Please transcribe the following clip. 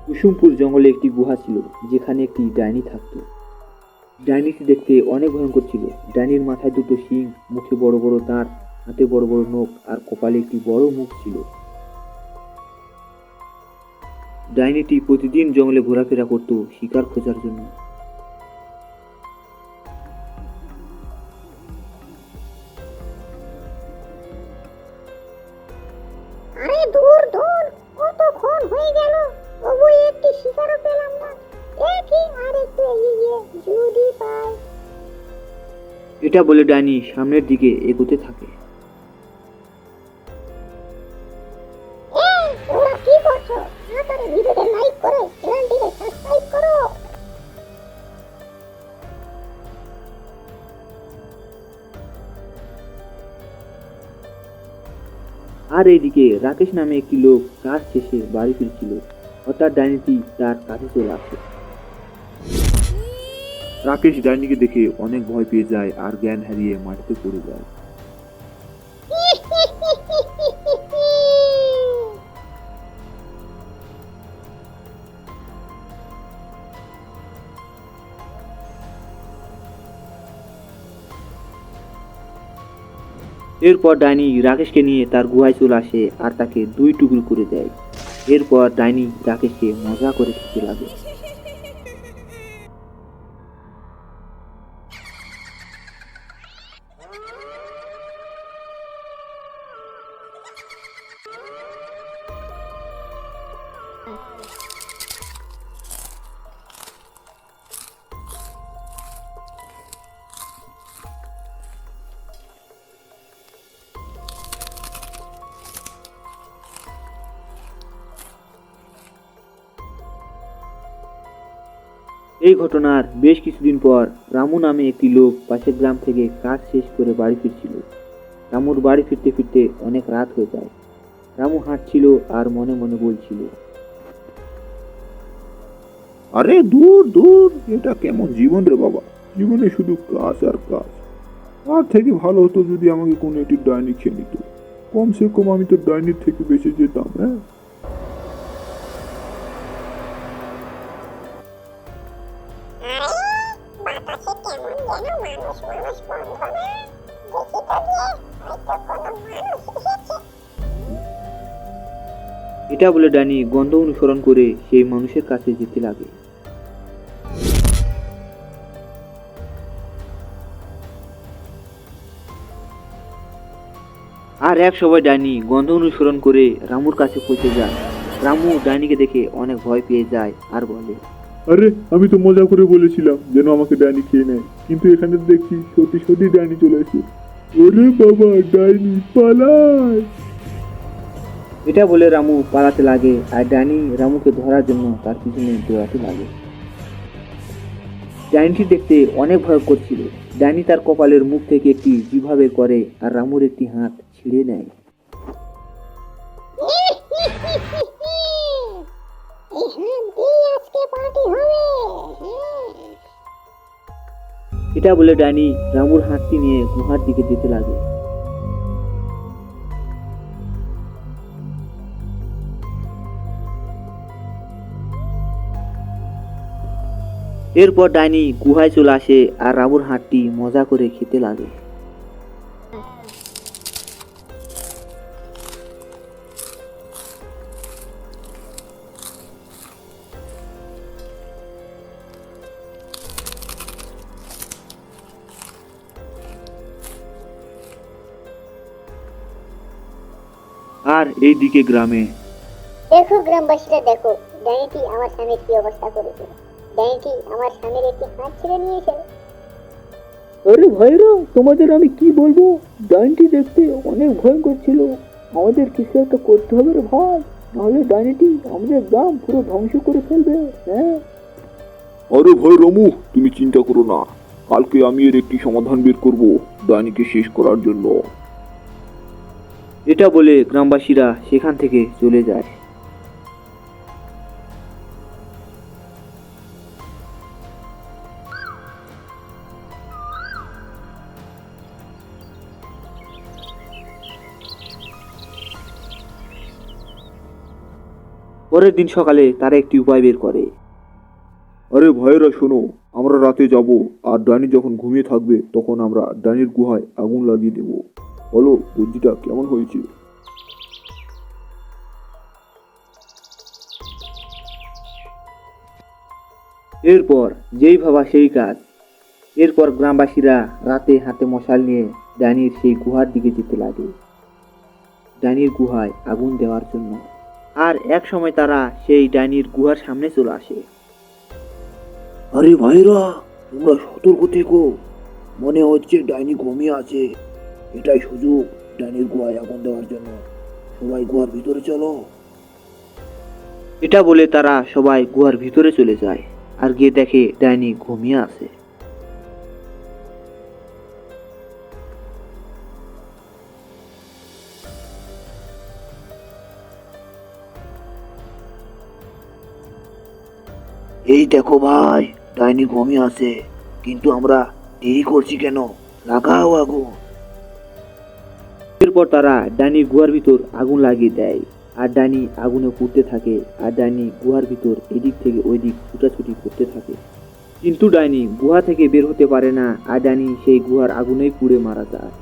কুসুমপুর জঙ্গলে একটি গুহা ছিল, যেখানে একটি ডাইনি থাকত। ডাইনিটি দেখতে অনেক ভয়ঙ্কর ছিল। ডাইনির মাথায় দুটো শিং, মুখে বড় বড় দাঁত, হাতে বড় বড় নখ আর কপালে একটি বড় মুখ ছিল। ডাইনিটি প্রতিদিন জঙ্গলে ঘোরাফেরা করত শিকার খোঁজার জন্য। আরে দূর দূর, কতক্ষণ হয়ে গেল, তবু একটি শিকারও পেলাম না। দেখি আর একটু এগিয়ে যদি পাই। এটা বলে ডাইনি সামনের দিকে এগোতে থাকে। এই তোমরা কি করছো? তাড়াতাড়ি ভিডিওতে লাইক করে চ্যানেলটিকে সাবস্ক্রাইব করো। আর এইদিকে রাকেশ নামে একটি লোক কাজ শেষে বাড়ি ফিরছিল। হঠাৎ ডাইনিটি তার কাছে চলে আসে। রাকেশ ডাইনিকে দেখে অনেক ভয় পেয়ে যায় আর জ্ঞান হারিয়ে মাটিতে পড়ে যায়। এরপর ডাইনি রাকেশকে নিয়ে তার গুহায় চলে আসে আর তাকে দুই টুকরো করে দেয়। এরপর ডাইনি রাকেশকে মজা করে খেতে লাগে। এই ঘটনার বেশ কিছুদিন পর রামু নামে একটি লোক পাশের গ্রাম থেকে কাজ শেষ করে বাড়ি ফিরছিল। রামুর বাড়ি ফিরতে ফিরতে অনেক রাত হয়ে যায়। রামু হাঁটছিল আর মনে মনে বলছিল, আরে দূর দূর, এটা কেমন জীবন রে বাবা! জীবনে শুধু কাজ আর কাজ। তার থেকে ভালো হতো যদি আমাকে কোনো একটি ডাইনি খেয়ে নিত। কমসে কম আমি তো ডাইনির থেকে বেঁচে যেতাম। হ্যাঁ, আরে বাতাসে কেমন যেন মানুষ মানুষ গন্ধ না। দেখি তো গিয়ে, হয়তো কোনো মানুষ এসেছে। এটা বলে ডাইনি গন্ধ অনুসরণ করে সেই মানুষের কাছে যেতে লাগে। আর এক সময় ডাইনি গন্ধ অনুসরণ করে রামুর কাছে পৌঁছে যায়। রামু ডাইনিকে দেখে অনেক ভয় পেয়ে যায় আর বলে, আরে আমি তো মজা করে বলেছিলাম যেন আমাকে ডাইনি খেয়ে নেয়, কিন্তু এখানে তো দেখছি সত্যি সত্যি ডাইনি চলে এসেছে। ওরে বাবা, ডাইনি পালায়! এটা বলে রামু পালাতে লাগে আর ডাইনি রামুকে ধরার জন্য তার পিছনে দৌড়াতে লাগে। ডাইনিটি দেখতে অনেক ভয়ঙ্কর ছিল। ডাইনি তার কপালের মুখ থেকে একটি জিভা বের করে আর রামুর একটি হাত ছিঁড়ে নেয়। এই হাত দিয়ে আজকে পার্টি হবে। হ্যাঁ। এটা বলে ডাইনি রামুর হাতটি নিয়ে গুহার দিকে যেতে লাগে। এরপর ডাইনি গুহায় চলে আসে আর রামুর হাতটি মজা করে খেতে লাগে। আর এইদিকে গ্রামে দেখো গ্রামবাসীরা, দেখো ডাইনিটি আমার স্বামীর কি অবস্থা করেছে। ডাইনিটি আমার স্বামীর একটি হাত ছিঁড়ে নিয়েছে। আরে ভাইরা, তোমাদের আমি কি বলবো, ডাইনিটি দেখতে অনেক ভয়ঙ্কর ছিল। আমাদের কিছু একটা করতে হবে রে ভাই, নাহলে ডাইনিটি আমাদের গ্রাম পুরো ধ্বংস করে ফেলবে। হ্যাঁ, আরে ভয় রমু, তুমি চিন্তা করো না, কালকে আমি এর একটি সমাধান বের করব ডাইনিকে শেষ করার জন্য। এটা বলে গ্রামবাসীরা সেখান থেকে চলে যায়। পরের দিন সকালে তারা একটি উপায় বের করে। আরে ভাইয়েরা শোনো, আমরা রাতে যাব, আর ডাইনি যখন ঘুমিয়ে থাকবে তখন আমরা ডাইনির গুহায় আগুন লাগিয়ে দেব। বলো বুদ্ধিটা কেমন হয়েছে? এরপর যেই ভাবা সেই কাজ। এরপর গ্রামবাসীরা রাতে হাতে মশাল নিয়ে ডাইনির সেই গুহার দিকে যেতে লাগে, ডাইনির গুহায় আগুন দেওয়ার জন্য। আর এক সময় তারা সেই ডাইনির গুহার সামনে চলে আসে। আরে ভাইরা, তোমরা সতর্ক থেকো, মনে হচ্ছে ডাইনি ঘুমিয়ে আছে। এটাই সুযোগ ডাইনির গুহায় আগুন দেওয়ার জন্য। সবাই গুহার ভিতরে চলো। এটা বলে তারা সবাই গুহার ভিতরে চলে যায়, আর গিয়ে দেখে ডাইনি ঘুমিয়ে আছে। এই দেখো ভাই, ডাইনি ঘুমিয়ে আছে, কিন্তু আমরা দেরি করছি কেন? লাগাও আগুন। এরপর তারা ডাইনির গুহার ভিতর আগুন লাগিয়ে দেয়, আর ডাইনি আগুনে পুড়তে থাকে, আর ডাইনি গুহার ভিতর এদিক থেকে ওই দিক ছুটাছুটি করতে থাকে। কিন্তু ডাইনি গুহা থেকে বের হতে পারে না, আর ডাইনি সেই গুহার আগুনেই পুড়ে মারা যায়।